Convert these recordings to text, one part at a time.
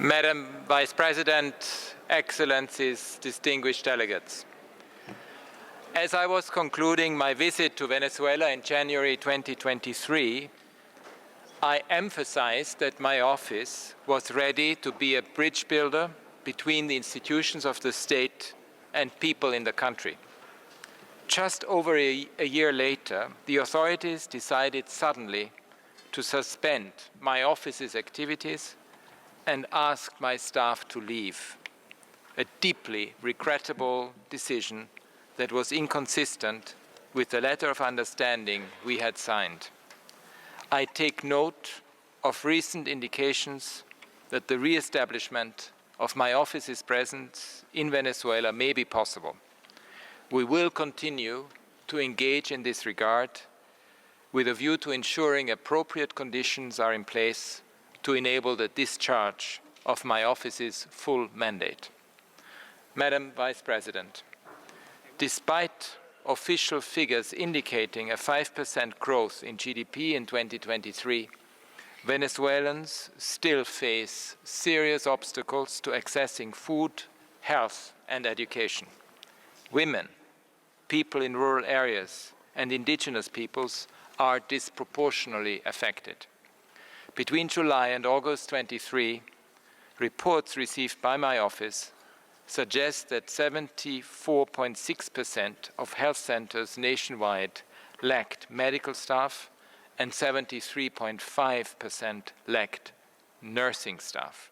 Madam Vice President, Excellencies, distinguished delegates. As I was concluding my visit to Venezuela in January 2023, I emphasized that my office was ready to be a bridge builder between the institutions of the state and people in the country. Just over a year later, the authorities decided suddenly to suspend my office's activities and asked my staff to leave. A deeply regrettable decision that was inconsistent with the letter of understanding we had signed. I take note of recent indications that the re-establishment of my office's presence in Venezuela may be possible. We will continue to engage in this regard with a view to ensuring appropriate conditions are in place to enable the discharge of my office's full mandate. Madam Vice President, despite official figures indicating a 5% growth in GDP in 2023, Venezuelans still face serious obstacles to accessing food, health, and education. Women, people in rural areas, and indigenous peoples are disproportionately affected. Between July and August 23, reports received by my office suggest that 74.6% of health centers nationwide lacked medical staff and 73.5% lacked nursing staff.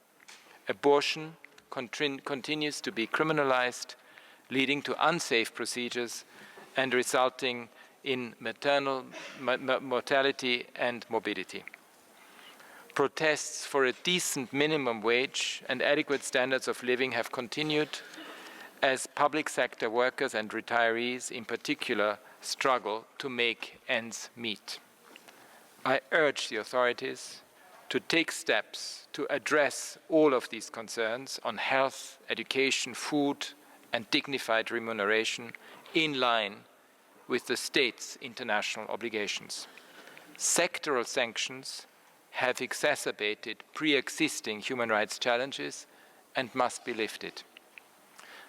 Abortion continues to be criminalized, leading to unsafe procedures and resulting in maternal mortality and morbidity. Protests for a decent minimum wage and adequate standards of living have continued as public sector workers and retirees in particular struggle to make ends meet. I urge the authorities to take steps to address all of these concerns on health, education, food, and dignified remuneration in line with the state's international obligations. Sectoral sanctions have exacerbated pre-existing human rights challenges and must be lifted.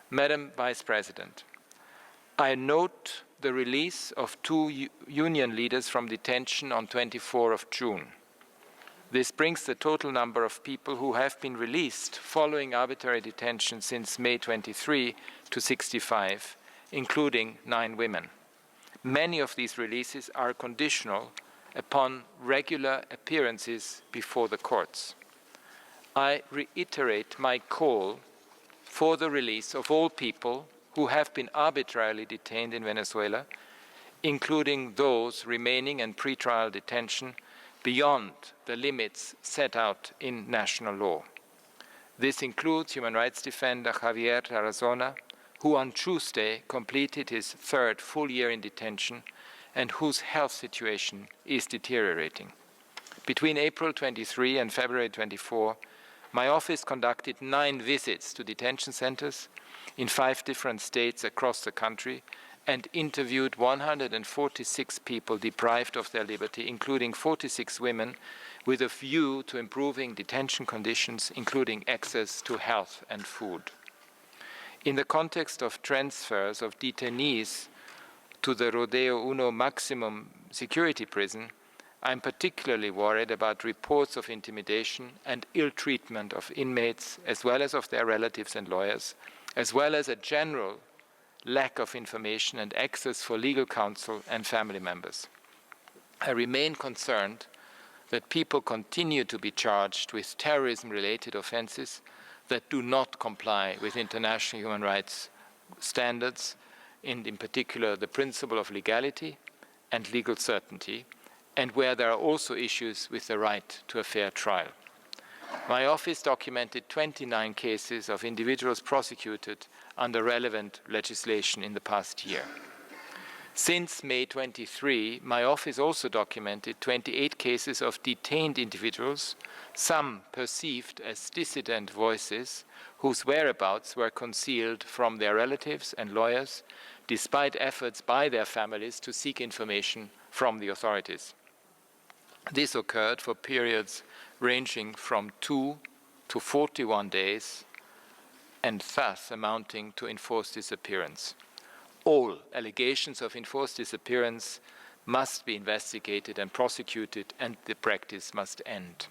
Madam Vice President, I note the release of two union leaders from detention on 24 of June. This brings the total number of people who have been released following arbitrary detention since May 23 to 65, including 9 women. Many of these releases are conditional upon regular appearances before the courts. I reiterate my call for the release of all people who have been arbitrarily detained in Venezuela, including those remaining in pretrial detention beyond the limits set out in national law. This includes human rights defender Javier Tarazona, who on Tuesday completed his 3rd full year in detention and whose health situation is deteriorating. Between April 23 and February 24, my office conducted 9 visits to detention centers in 5 different states across the country and interviewed 146 people deprived of their liberty, including 46 women, with a view to improving detention conditions, including access to health and food. In the context of transfers of detainees to the Rodeo Uno maximum security prison, I'm particularly worried about reports of intimidation and ill treatment of inmates, as well as of their relatives and lawyers, as well as a general lack of information and access for legal counsel and family members. I remain concerned that people continue to be charged with terrorism-related offenses that do not comply with international human rights standards, in particular the principle of legality and legal certainty, and where there are also issues with the right to a fair trial. My office documented 29 cases of individuals prosecuted under relevant legislation in the past year. Since May 23, my office also documented 28 cases of detained individuals, some perceived as dissident voices, whose whereabouts were concealed from their relatives and lawyers, despite efforts by their families to seek information from the authorities. This occurred for periods ranging from 2 to 41 days, and thus amounting to enforced disappearance. All allegations of enforced disappearance must be investigated and prosecuted, and the practice must end.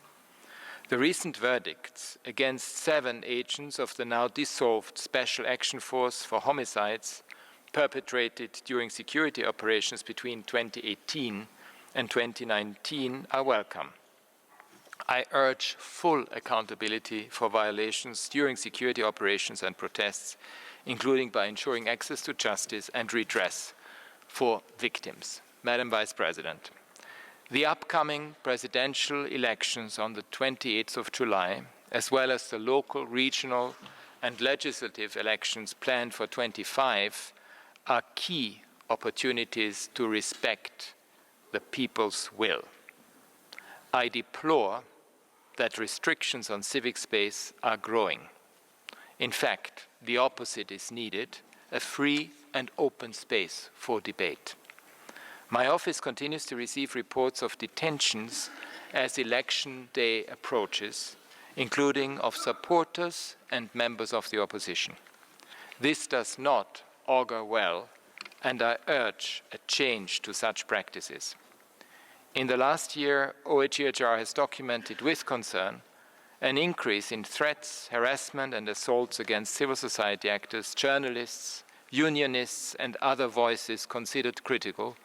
The recent verdicts against 7 agents of the now dissolved Special Action Force for Homicides perpetrated during security operations between 2018 and 2019 are welcome. I urge full accountability for violations during security operations and protests, including by ensuring access to justice and redress for victims. Madam Vice President, the upcoming presidential elections on the 28th of July, as well as the local, regional, and legislative elections planned for 25, are key opportunities to respect the people's will. I deplore that restrictions on civic space are growing. In fact, the opposite is needed, a free and open space for debate. My office continues to receive reports of detentions as election day approaches, including of supporters and members of the opposition. This does not augur well, and I urge a change to such practices. In the last year, OHCHR has documented with concern an increase in threats, harassment, and assaults against civil society actors, journalists, unionists, and other voices considered critical,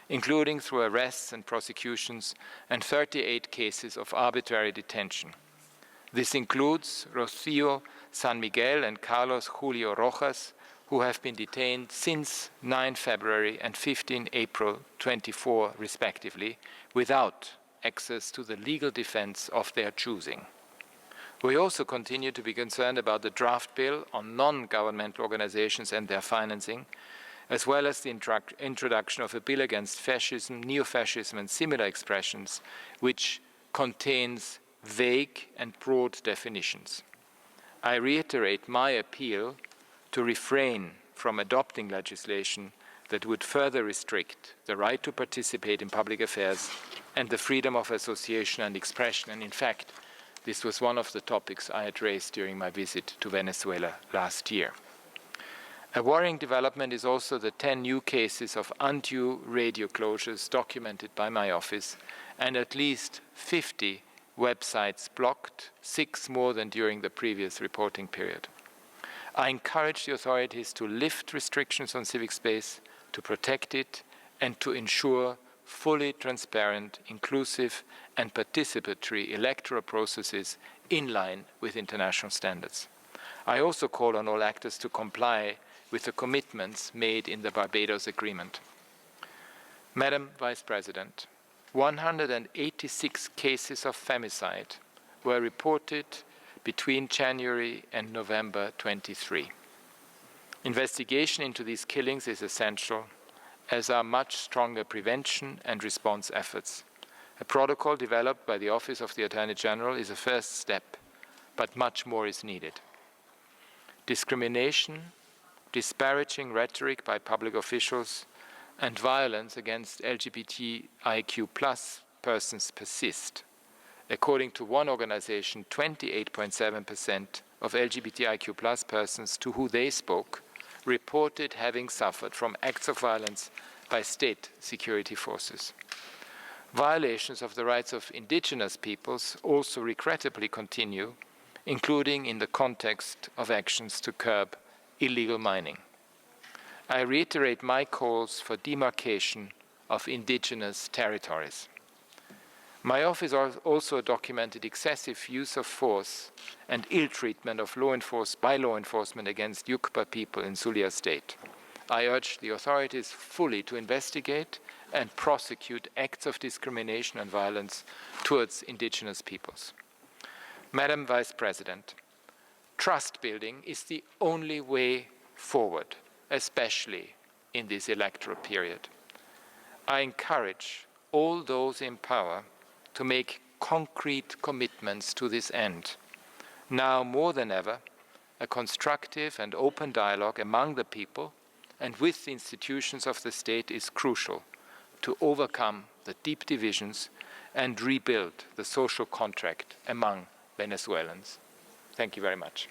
including through arrests and prosecutions and 38 cases of arbitrary detention. This includes Rocío San Miguel and Carlos Julio Rojas, who have been detained since 9 February and 15 April 24, respectively, without access to the legal defense of their choosing. We also continue to be concerned about the draft bill on non-governmental organizations and their financing, as well as the introduction of a bill against fascism, neo-fascism, and similar expressions, which contains vague and broad definitions. I reiterate my appeal to refrain from adopting legislation that would further restrict the right to participate in public affairs and the freedom of association and expression. And in fact, this was one of the topics I had raised during my visit to Venezuela last year. A worrying development is also the 10 new cases of undue radio closures documented by my office, and at least 50 websites blocked, 6 more than during the previous reporting period. I encourage the authorities to lift restrictions on civic space, to protect it, and to ensure fully transparent, inclusive, and participatory electoral processes in line with international standards. I also call on all actors to comply with the commitments made in the Barbados Agreement. Madam Vice President, 186 cases of femicide were reported between January and November 23. Investigation into these killings is essential, as are much stronger prevention and response efforts. A protocol developed by the Office of the Attorney General is a first step, but much more is needed. Discrimination, disparaging rhetoric by public officials, and violence against LGBTIQ+ persons persist. According to one organization, 28.7% of LGBTIQ+ persons to who they spoke reported having suffered from acts of violence by state security forces. Violations of the rights of indigenous peoples also regrettably continue, including in the context of actions to curb illegal mining. I reiterate my calls for demarcation of indigenous territories. My office also documented excessive use of force and ill treatment of by law enforcement against Yukpa people in Zulia State. I urge the authorities fully to investigate and prosecute acts of discrimination and violence towards indigenous peoples. Madam Vice President, trust building is the only way forward, especially in this electoral period. I encourage all those in power to make concrete commitments to this end. Now more than ever, a constructive and open dialogue among the people and with the institutions of the state is crucial to overcome the deep divisions and rebuild the social contract among Venezuelans. Thank you very much.